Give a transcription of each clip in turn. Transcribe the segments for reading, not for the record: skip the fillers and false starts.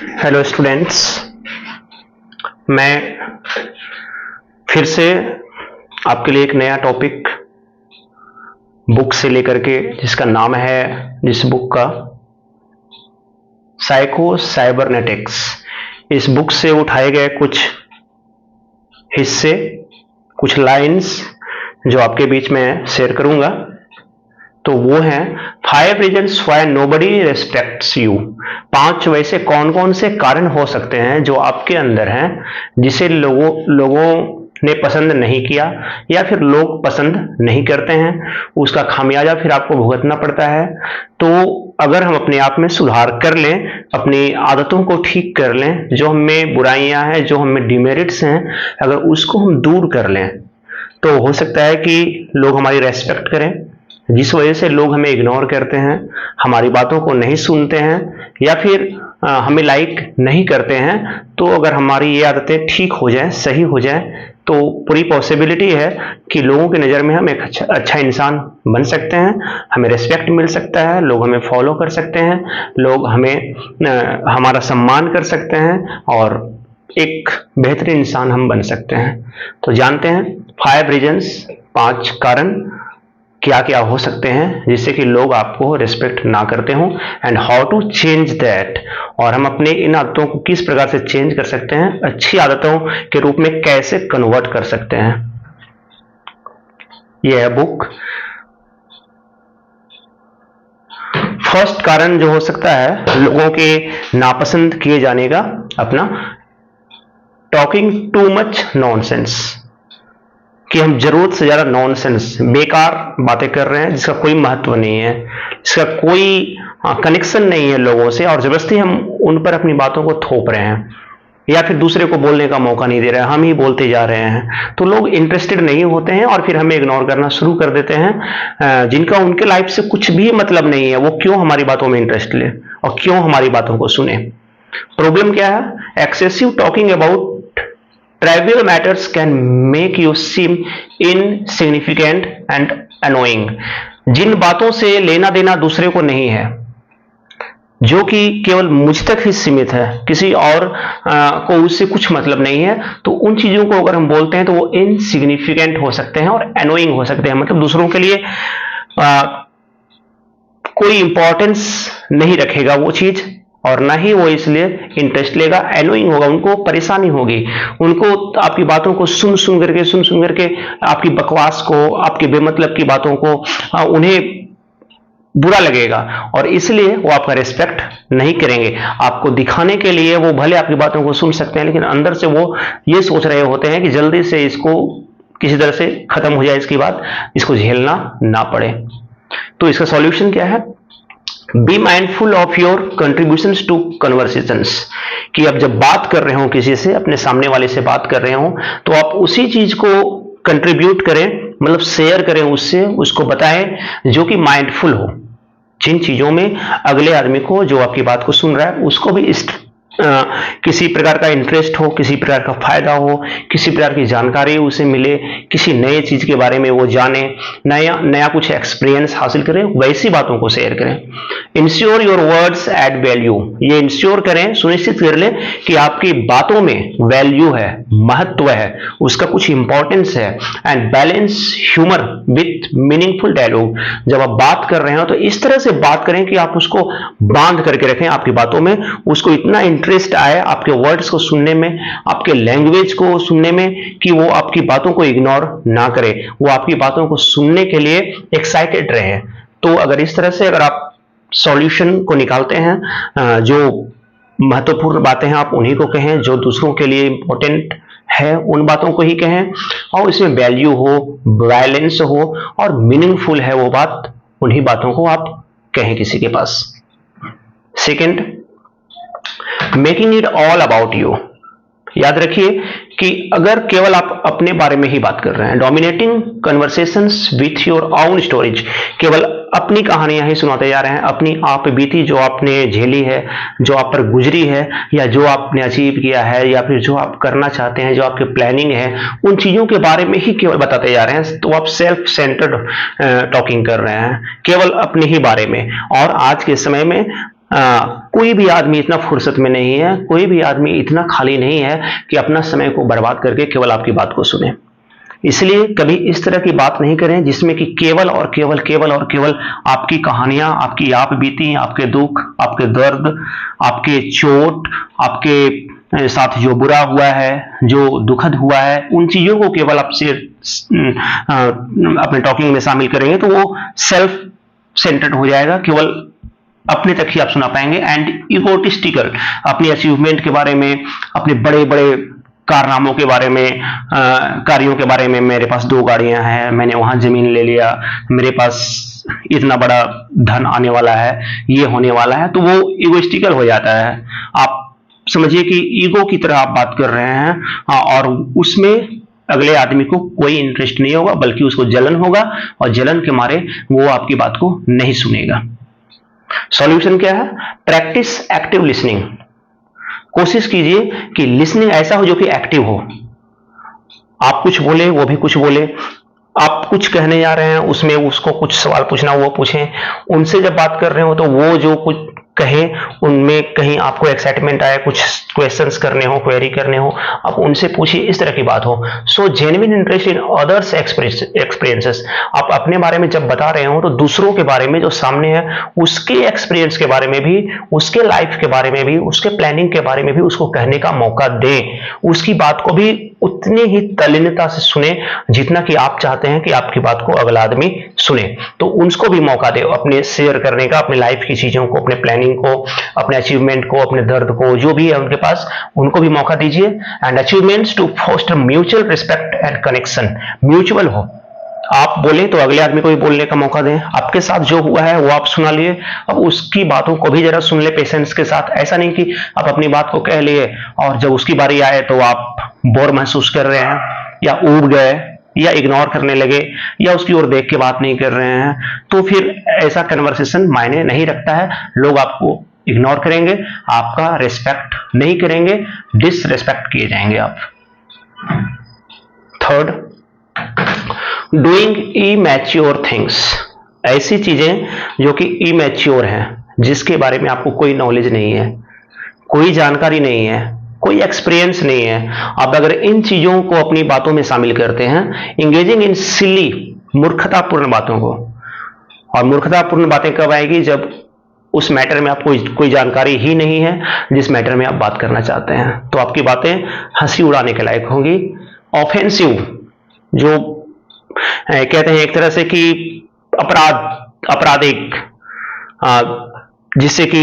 Hello students, मैं फिर से आपके लिए एक नया टॉपिक बुक से लेकर के, जिसका नाम है, जिस बुक का साइको साइबरनेटिक्स। इस बुक से उठाए गए कुछ हिस्से, कुछ लाइंस जो आपके बीच में शेयर करूंगा। तो वो हैं 5 reasons why nobody respects you. 5 वैसे कौन कौन से कारण हो सकते हैं जो आपके अंदर हैं, जिसे लोगों ने पसंद नहीं किया या फिर लोग पसंद नहीं करते हैं, उसका खामियाजा फिर आपको भुगतना पड़ता है। तो अगर हम अपने आप में सुधार कर लें, अपनी आदतों को ठीक कर लें, जो हमें बुराइयां हैं, जो हमें डिमेरिट्स हैं, अगर उसको हम दूर कर लें, तो हो सकता है कि लोग हमारी रेस्पेक्ट करें। जिस वजह से लोग हमें इग्नोर करते हैं, हमारी बातों को नहीं सुनते हैं या फिर हमें लाइक नहीं करते हैं, तो अगर हमारी ये आदतें ठीक हो जाएं, सही हो जाएं, तो पूरी पॉसिबिलिटी है कि लोगों की नज़र में हम एक अच्छा इंसान बन सकते हैं, हमें रिस्पेक्ट मिल सकता है, लोग हमें फॉलो कर सकते हैं, लोग हमें हमारा सम्मान कर सकते हैं और एक बेहतरीन इंसान हम बन सकते हैं। तो जानते हैं 5 रीजन्स, 5 कारण क्या क्या हो सकते हैं जिससे कि लोग आपको रिस्पेक्ट ना करते हों, and how to change that, और हम अपने इन आदतों को किस प्रकार से चेंज कर सकते हैं, अच्छी आदतों के रूप में कैसे कन्वर्ट कर सकते हैं। यह है बुक। फर्स्ट कारण जो हो सकता है लोगों के नापसंद किए जाने का, अपना टॉकिंग टू मच नॉनसेंस, कि हम जरूरत से ज्यादा नॉनसेंस, बेकार बातें कर रहे हैं जिसका कोई महत्व नहीं है, जिसका कोई कनेक्शन नहीं है लोगों से, और जबरदस्ती हम उन पर अपनी बातों को थोप रहे हैं या फिर दूसरे को बोलने का मौका नहीं दे रहे हैं, हम ही बोलते जा रहे हैं। तो लोग इंटरेस्टेड नहीं होते हैं और फिर हमें इग्नोर करना शुरू कर देते हैं। जिनका उनके लाइफ से कुछ भी मतलब नहीं है, वो क्यों हमारी बातों में इंटरेस्ट ले और क्यों हमारी बातों को सुने। प्रॉब्लम क्या है? Excessive talking about trivial matters can make you seem insignificant and annoying। जिन बातों से लेना देना दूसरे को नहीं है, जो कि केवल मुझ तक ही सीमित है, किसी और को उससे कुछ मतलब नहीं है, तो उन चीजों को अगर हम बोलते हैं तो वो इनसिग्निफिकेंट हो सकते हैं और एनोइंग हो सकते हैं। मतलब दूसरों के लिए कोई इंपॉर्टेंस नहीं रखेगा वो चीज, और ना ही वो इसलिए इंटरेस्ट लेगा, एनोइंग होगा, उनको परेशानी होगी, उनको आपकी बातों को सुन सुन करके आपकी बकवास को, आपकी बेमतलब की बातों को उन्हें बुरा लगेगा, और इसलिए वो आपका रिस्पेक्ट नहीं करेंगे। आपको दिखाने के लिए वो भले आपकी बातों को सुन सकते हैं, लेकिन अंदर से वो ये सोच रहे होते हैं कि जल्दी से इसको किसी तरह से खत्म हो जाए इसकी बात, इसको झेलना ना पड़े। तो इसका सॉल्यूशन क्या है? Be mindful of your contributions to conversations, कि आप जब बात कर रहे हो किसी से, अपने सामने वाले से बात कर रहे हो, तो आप उसी चीज को कंट्रीब्यूट करें, मतलब शेयर करें उससे, उसको बताएं जो कि माइंडफुल हो। जिन चीजों में अगले आदमी को, जो आपकी बात को सुन रहा है, उसको भी किसी प्रकार का इंटरेस्ट हो, किसी प्रकार का फायदा हो, किसी प्रकार की जानकारी उसे मिले, किसी नए चीज के बारे में वो जाने, नया कुछ एक्सपीरियंस हासिल करें, वैसी बातों को शेयर करें। Ensure your words add value, ये इंश्योर करें, सुनिश्चित कर लें कि आपकी बातों में वैल्यू है, महत्व है, उसका कुछ इंपॉर्टेंस है। And balance humour with meaningful dialogue, जब आप बात कर रहे हो तो इस तरह से बात करें कि आप उसको बांध करके रखें आपकी बातों में, उसको इतना इंटरेस्ट आए आपके वर्ड्स को सुनने में, आपके लैंग्वेज को सुनने में, कि वो आपकी बातों को इग्नोर ना करे, वो आपकी बातों को सुनने के लिए एक्साइटेड रहे। तो अगर इस तरह से अगर आप सॉल्यूशन को निकालते हैं, जो महत्वपूर्ण बातें हैं आप उन्हीं को कहें, जो दूसरों के लिए इंपॉर्टेंट है उन बातों को ही कहें, और इसमें वैल्यू हो, बैलेंस हो और मीनिंगफुल है वो बात, उन्हीं बातों को आप कहें किसी के पास। Second, making it all about you. याद रखिए कि अगर केवल आप अपने बारे में ही बात कर रहे हैं, dominating conversations with your own stories, केवल अपनी कहानियां ही सुनाते जा रहे हैं, अपनी आप बीती जो आपने झेली है, जो आप पर गुजरी है, या जो आपने अचीव किया है, या फिर जो आप करना चाहते हैं, जो आपकी प्लानिंग है, उन चीजों के बारे में ही केवल बताते जा रहे हैं, तो आप सेल्फ सेंटर्ड टॉकिंग कर रहे हैं, केवल अपने ही बारे में। और आज के समय में कोई भी आदमी इतना फुर्सत में नहीं है, कोई भी आदमी इतना खाली नहीं है कि अपना समय को बर्बाद करके केवल आपकी बात को सुने। इसलिए कभी इस तरह की बात नहीं करें जिसमें कि केवल और केवल केवल और केवल आपकी कहानियां, आपकी आप बीती, आपके दुख, आपके दर्द, आपके चोट, आपके साथ जो बुरा हुआ है, जो दुखद हुआ है, उन चीजों को केवल आपसे अपने टॉकिंग में शामिल करेंगे तो वो सेल्फ सेंटर्ड हो जाएगा, केवल अपने तक ही आप सुना पाएंगे। एंड इगोटिस्टिकल, अपनी अचीवमेंट के बारे में, अपने बड़े बड़े कारनामों के बारे में, कार्यों के बारे में, मेरे पास 2 गाड़ियां हैं, मैंने वहां जमीन ले लिया, मेरे पास इतना बड़ा धन आने वाला है, ये होने वाला है, तो वो इगोइस्टिकल हो जाता है। आप समझिए कि ईगो की तरह आप बात कर रहे हैं और उसमें अगले आदमी को कोई इंटरेस्ट नहीं होगा, बल्कि उसको जलन होगा और जलन के मारे वो आपकी बात को नहीं सुनेगा। सॉल्यूशन क्या है? Practice active listening. कोशिश कीजिए कि लिसनिंग ऐसा हो जो कि एक्टिव हो। आप कुछ बोले, वो भी कुछ बोले, आप कुछ कहने जा रहे हैं, उसमें उसको कुछ सवाल पूछना, वो पूछें। उनसे जब बात कर रहे हो तो वो जो कुछ कहे उनमें कहीं आपको एक्साइटमेंट आए, कुछ क्वेश्चंस करने हो, क्वेरी करने हो, आप उनसे पूछिए, इस तरह की बात हो। सो genuine interest in others experiences. आप अपने बारे में जब बता रहे हो तो दूसरों के बारे में, जो सामने है, उसके एक्सपीरियंस के बारे में भी, उसके लाइफ के बारे में भी, उसके प्लानिंग के बारे में भी उसको कहने का मौका दें। उसकी बात को भी उतनी ही तल्लीनता से सुने जितना कि आप चाहते हैं कि आपकी बात को अगला आदमी सुने। तो उनको भी मौका दे अपने शेयर करने का, अपने लाइफ की चीजों को, अपने प्लानिंग को, अपने अचीवमेंट को, अपने दर्द को, जो भी है उनके पास, उनको भी मौका दीजिए। And achievements to foster mutual respect and connection. Mutual हो, आप बोले तो अगले आदमी को भी बोलने का मौका दें। आपके साथ जो हुआ है वो आप सुना लिए, अब उसकी बातों को भी जरा सुन ले पेशेंस के साथ। ऐसा नहीं कि आप अपनी बात को कह लिए और जब उसकी बारी आए तो आप बोर महसूस कर रहे हैं, या ऊब गए, या इग्नोर करने लगे, या उसकी ओर देख के बात नहीं कर रहे हैं, तो फिर ऐसा कन्वर्सेशन मायने नहीं रखता है। लोग आपको इग्नोर करेंगे, आपका रिस्पेक्ट नहीं करेंगे, डिसरिस्पेक्ट किए जाएंगे आप। Third, doing immature things. ऐसी चीजें जो कि इमैच्योर हैं, जिसके बारे में आपको कोई नॉलेज नहीं है, कोई जानकारी नहीं है, कोई एक्सपीरियंस नहीं है, आप अगर इन चीजों को अपनी बातों में शामिल करते हैं, इंगेजिंग इन सिली, मूर्खतापूर्ण बातों को। और मूर्खतापूर्ण बातें कब आएगी? जब उस मैटर में आपको कोई जानकारी ही नहीं है जिस मैटर में आप बात करना चाहते हैं, तो आपकी बातें हंसी उड़ाने के लायक होंगी। ऑफेंसिव, जो कहते हैं एक तरह से कि आपराधिक, जिससे कि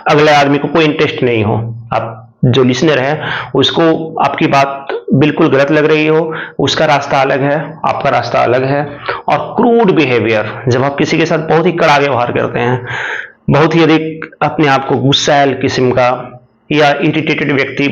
अगले आदमी को कोई इंटरेस्ट नहीं हो, आप जो लिसनर है उसको आपकी बात बिल्कुल गलत लग रही हो, उसका रास्ता अलग है, आपका रास्ता अलग है। और क्रूड बिहेवियर, जब आप किसी के साथ बहुत ही कड़ा व्यवहार करते हैं, बहुत ही अधिक अपने आप को गुस्सैल किस्म का या इरिटेटेड व्यक्ति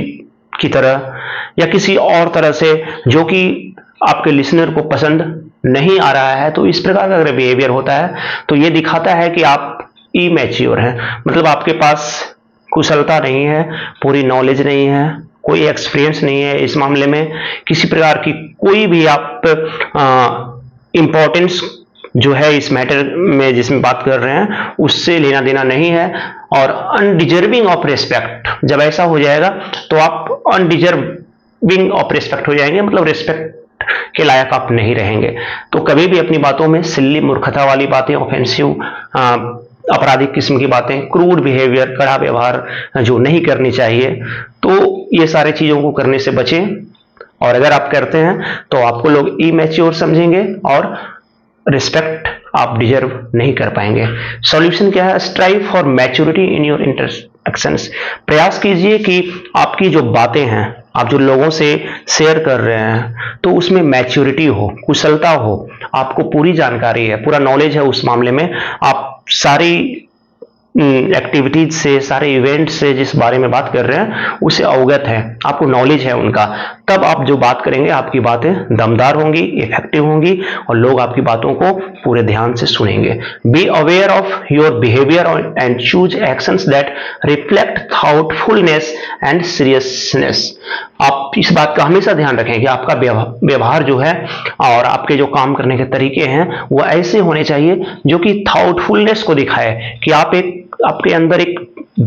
की तरह या किसी और तरह से जो कि आपके लिसनर को पसंद नहीं आ रहा है, तो इस प्रकार का अगर बिहेवियर होता है तो यह दिखाता है कि आप इमैच्योर हैं। मतलब आपके पास कुशलता नहीं है, पूरी नॉलेज नहीं है, कोई एक्सपीरियंस नहीं है इस मामले में, किसी प्रकार की कोई भी आप इंपॉर्टेंस जो है इस मैटर में जिसमें बात कर रहे हैं उससे लेना देना नहीं है, और अनडिजर्विंग ऑफ रिस्पेक्ट। जब ऐसा हो जाएगा तो आप अनडिजर्विंग ऑफ रिस्पेक्ट हो जाएंगे, मतलब रिस्पेक्ट के लायक आप नहीं रहेंगे। तो कभी भी अपनी बातों में सिल्ली मूर्खता वाली बातें, ऑफेंसिव, आपराधिक किस्म की बातें, क्रूड बिहेवियर, कड़ा व्यवहार जो नहीं करनी चाहिए, तो ये सारे चीजों को करने से बचें। और अगर आप करते हैं तो आपको लोग इमैच्योर समझेंगे और रिस्पेक्ट आप डिजर्व नहीं कर पाएंगे। सॉल्यूशन क्या है? Strive for maturity in your interactions. प्रयास कीजिए कि आपकी जो बातें हैं, आप जो लोगों से शेयर कर रहे हैं, तो उसमें मैच्योरिटी हो, कुशलता हो, आपको पूरी जानकारी है, पूरा नॉलेज है उस मामले में, आप सारी एक्टिविटीज से, सारे इवेंट से जिस बारे में बात कर रहे हैं उसे अवगत है, आपको नॉलेज है उनका, तब आप जो बात करेंगे आपकी बातें दमदार होंगी, इफेक्टिव होंगी और लोग आपकी बातों को पूरे ध्यान से सुनेंगे। Be aware of your behaviour and choose actions that reflect thoughtfulness and seriousness. आप इस बात का हमेशा ध्यान रखें कि आपका व्यवहार जो है और आपके जो काम करने के तरीके हैं वो ऐसे होने चाहिए जो कि थॉटफुलनेस को दिखाए, कि आप एक आपके अंदर एक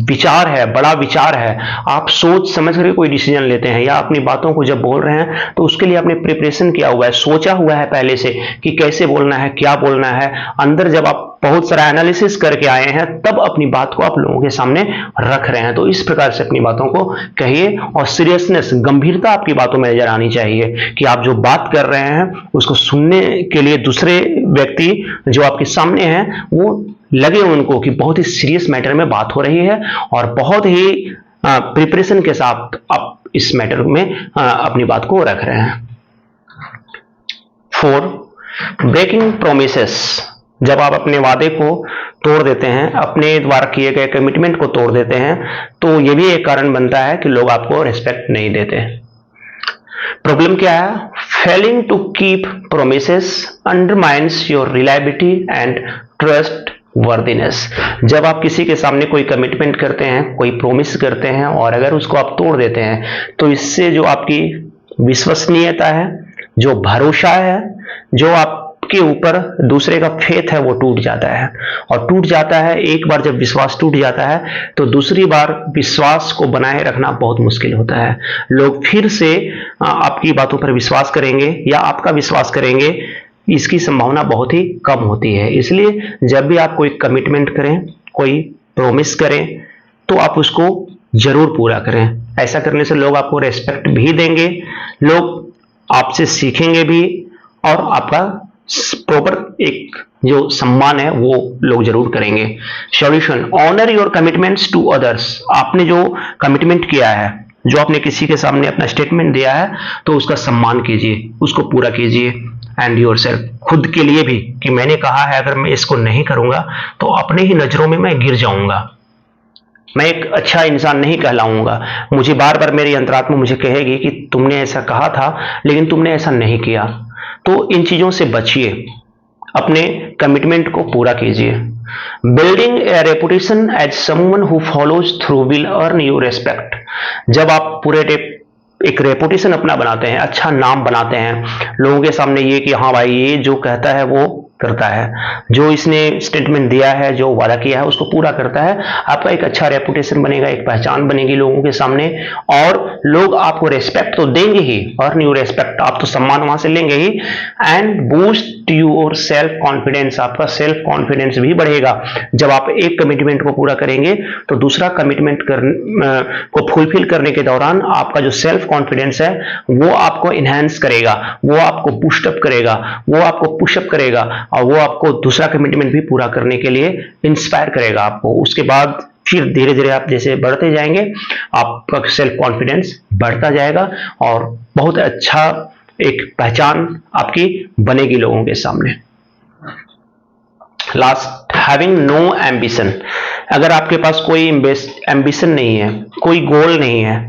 विचार है, बड़ा विचार है, आप सोच समझ कर कोई डिसीजन लेते हैं, या अपनी बातों को जब बोल रहे हैं तो उसके लिए आपने प्रिपरेशन किया हुआ है, सोचा हुआ है पहले से कि कैसे बोलना है, क्या बोलना है। अंदर जब आप बहुत सारा एनालिसिस करके आए हैं तब अपनी बात को आप लोगों के सामने रख रहे हैं। तो इस प्रकार से अपनी बातों को कहिए, और सीरियसनेस, गंभीरता आपकी बातों में नजर आनी चाहिए कि आप जो बात कर रहे हैं उसको सुनने के लिए दूसरे व्यक्ति जो आपके सामने हैं वो लगे उनको कि बहुत ही सीरियस मैटर में बात हो रही है और बहुत ही प्रिपरेशन के साथ आप इस मैटर में अपनी बात को रख रहे हैं। 4, ब्रेकिंग प्रोमिसेस। जब आप अपने वादे को तोड़ देते हैं, अपने द्वारा किए गए कमिटमेंट को तोड़ देते हैं, तो यह भी एक कारण बनता है कि लोग आपको रिस्पेक्ट नहीं देते। प्रॉब्लम क्या है? Failing to keep promises undermines your reliability and trustworthiness. जब आप किसी के सामने कोई कमिटमेंट करते हैं, कोई प्रोमिस करते हैं और अगर उसको आप तोड़ देते हैं तो इससे जो आपकी विश्वसनीयता है, जो भरोसा है, जो आपके ऊपर दूसरे का फेथ है वो टूट जाता है। और टूट जाता है, एक बार जब विश्वास टूट जाता है तो दूसरी बार विश्वास को बनाए रखना बहुत मुश्किल होता है। लोग फिर से आपकी बातों पर विश्वास करेंगे या आपका विश्वास करेंगे, इसकी संभावना बहुत ही कम होती है। इसलिए जब भी आप कोई कमिटमेंट करें, कोई प्रॉमिस करें, तो आप उसको जरूर पूरा करें। ऐसा करने से लोग आपको रेस्पेक्ट भी देंगे, लोग आपसे सीखेंगे भी, और आपका प्रॉपर एक जो सम्मान है वो लोग जरूर करेंगे। Solution, honour your commitments to others. आपने जो कमिटमेंट किया है, जो आपने किसी के सामने अपना स्टेटमेंट दिया है, तो उसका सम्मान कीजिए, उसको पूरा कीजिए। एंड योरसेल्फ, खुद के लिए भी, कि मैंने कहा है अगर मैं इसको नहीं करूंगा तो अपने ही नजरों में मैं गिर जाऊंगा, मैं एक अच्छा इंसान नहीं कहलाऊंगा। मुझे बार बार मेरी अंतरात्मा मुझे कहेगी कि तुमने ऐसा कहा था लेकिन तुमने ऐसा नहीं किया। तो इन चीजों से बचिए, अपने कमिटमेंट को पूरा कीजिए। Building a reputation as someone who follows through will earn you respect. जब आप पूरे एक रेपुटेशन अपना बनाते हैं, अच्छा नाम बनाते हैं लोगों के सामने, ये कि हाँ भाई ये जो कहता है वो करता है, जो इसने स्टेटमेंट दिया है, जो वादा किया है उसको पूरा करता है, आपका एक अच्छा रेपुटेशन बनेगा, एक पहचान बनेगी लोगों के सामने, और लोग आपको रेस्पेक्ट तो देंगे ही, अर्न यू रेस्पेक्ट, आप तो सम्मान वहां से लेंगे ही। And boost your self confidence, आपका सेल्फ कॉन्फिडेंस भी बढ़ेगा। जब आप एक कमिटमेंट को पूरा करेंगे तो दूसरा कमिटमेंट को फुलफिल करने के दौरान आपका जो सेल्फ कॉन्फिडेंस है वो आपको इनहेंस करेगा, वो आपको बूस्टअप करेगा, वो आपको पुशअप करेगा, और वो आपको दूसरा कमिटमेंट भी पूरा करने के लिए इंस्पायर करेगा आपको। उसके बाद फिर धीरे धीरे आप जैसे बढ़ते जाएंगे, आपका सेल्फ कॉन्फिडेंस बढ़ता जाएगा और बहुत अच्छा एक पहचान आपकी बनेगी लोगों के सामने। Last, having no ambition. अगर आपके पास कोई एम्बिशन नहीं है, कोई गोल नहीं है,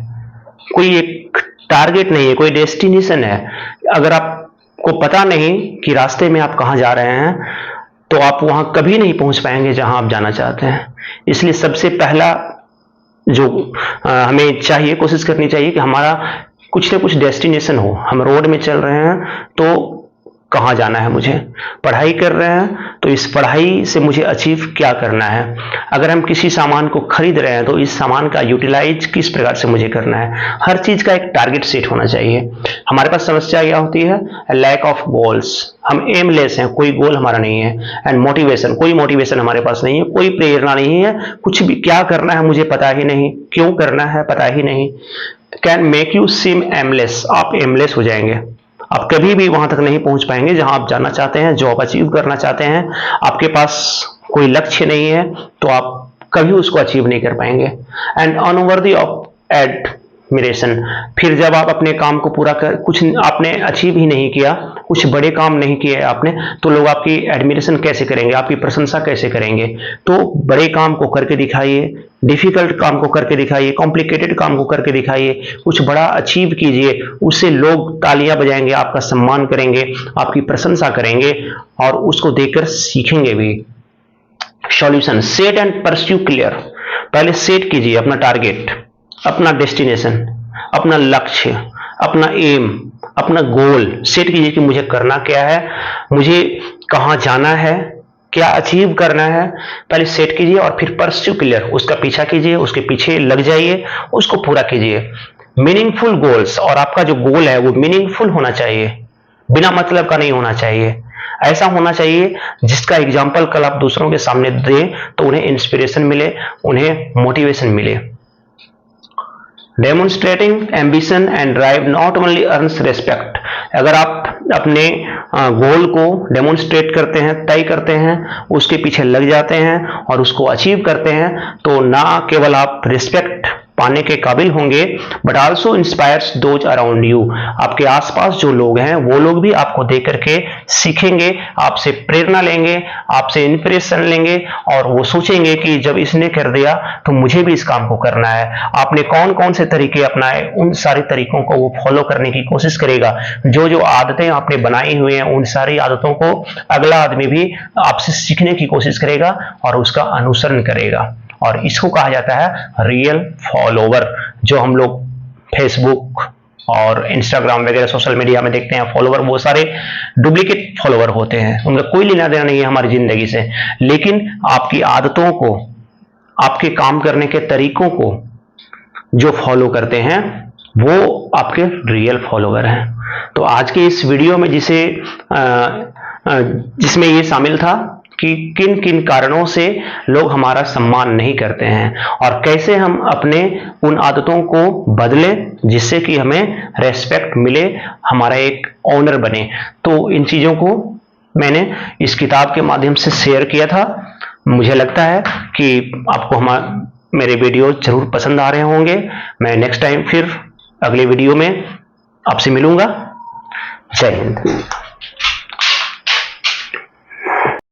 कोई एक टारगेट नहीं है, कोई डेस्टिनेशन है, अगर आपको पता नहीं कि रास्ते में आप कहां जा रहे हैं, तो आप वहां कभी नहीं पहुंच पाएंगे जहां आप जाना चाहते हैं। इसलिए सबसे पहला जो हमें चाहिए, कोशिश करनी चाहिए कि हमारा कुछ ना कुछ डेस्टिनेशन हो। हम रोड में चल रहे हैं तो कहां जाना है, मुझे पढ़ाई कर रहे हैं तो इस पढ़ाई से मुझे अचीव क्या करना है। अगर हम किसी सामान को खरीद रहे हैं तो इस सामान का यूटिलाइज किस प्रकार से मुझे करना है। हर चीज का एक टारगेट सेट होना चाहिए। हमारे पास समस्या क्या होती है? Lack of goals. हम एमलेस हैं, कोई गोल हमारा नहीं है। एंड मोटिवेशन, कोई मोटिवेशन हमारे पास नहीं है, कोई प्रेरणा नहीं है, कुछ भी क्या करना है मुझे पता ही नहीं, क्यों करना है पता ही नहीं। Can make you seem aimless. आप एमलेस हो जाएंगे, आप कभी भी वहां तक नहीं पहुंच पाएंगे जहां आप जाना चाहते हैं, जो आप अचीव करना चाहते हैं। आपके पास कोई लक्ष्य नहीं है तो आप कभी उसको अचीव नहीं कर पाएंगे। And unworthy of admiration. फिर जब आप अपने काम को पूरा कर, कुछ आपने अचीव ही नहीं किया, कुछ बड़े काम नहीं किए आपने, तो लोग आपकी एडमिरेशन कैसे करेंगे, आपकी प्रशंसा कैसे करेंगे। तो बड़े काम को करके दिखाइए, डिफिकल्ट काम को करके दिखाइए, कॉम्प्लिकेटेड काम को करके दिखाइए, कुछ बड़ा अचीव कीजिए, उससे लोग तालियां बजाएंगे, आपका सम्मान करेंगे, आपकी प्रशंसा करेंगे और उसको देखकर सीखेंगे भी। Solution, set and pursue clear. पहले सेट कीजिए अपना टारगेट, अपना डेस्टिनेशन, अपना लक्ष्य, अपना एम, अपना गोल सेट कीजिए कि मुझे करना क्या है, मुझे कहां जाना है, क्या अचीव करना है पहले सेट कीजिए और फिर परस्यू क्लियर, उसका पीछा कीजिए, उसके पीछे लग जाइए, उसको पूरा कीजिए। मीनिंगफुल गोल्स, और आपका जो गोल है वो मीनिंगफुल होना चाहिए, बिना मतलब का नहीं होना चाहिए। ऐसा होना चाहिए जिसका एग्जाम्पल कल आप दूसरों के सामने दें तो उन्हें इंस्पिरेशन मिले, उन्हें मोटिवेशन मिले। Demonstrating ambition and drive not only earns respect. अगर आप अपने गोल को डेमोन्स्ट्रेट करते हैं, तय करते हैं, उसके पीछे लग जाते हैं और उसको अचीव करते हैं, तो ना केवल आप रिस्पेक्ट पाने के काबिल होंगे but also inspires those around you. आपके आसपास जो लोग हैं वो लोग भी आपको देख करके सीखेंगे, आपसे प्रेरणा लेंगे, आपसे इंस्पिरेशन लेंगे और वो सोचेंगे कि जब इसने कर दिया तो मुझे भी इस काम को करना है। आपने कौन कौन से तरीके अपनाए, उन सारे तरीकों को वो फॉलो करने की कोशिश करेगा। जो जो आदतें आपने बनाई हुई हैं उन सारी आदतों को अगला आदमी भी आपसे सीखने की कोशिश करेगा और उसका अनुसरण करेगा। और इसको कहा जाता है रियल फॉलोवर। जो हम लोग फेसबुक और इंस्टाग्राम वगैरह सोशल मीडिया में देखते हैं फॉलोवर, वो सारे डुप्लीकेट फॉलोवर होते हैं, उनका कोई लेना देना नहीं है हमारी जिंदगी से। लेकिन आपकी आदतों को, आपके काम करने के तरीकों को जो फॉलो करते हैं वो आपके रियल फॉलोवर हैं। तो आज के इस वीडियो में जिसमें ये शामिल था कि किन किन कारणों से लोग हमारा सम्मान नहीं करते हैं और कैसे हम अपने उन आदतों को बदलें जिससे कि हमें रेस्पेक्ट मिले, हमारा एक ऑनर बने। तो इन चीजों को मैंने इस किताब के माध्यम से शेयर किया था। मुझे लगता है कि आपको मेरे वीडियो जरूर पसंद आ रहे होंगे। मैं नेक्स्ट टाइम फिर अगले वीडियो में आपसे मिलूंगा। जय हिंद।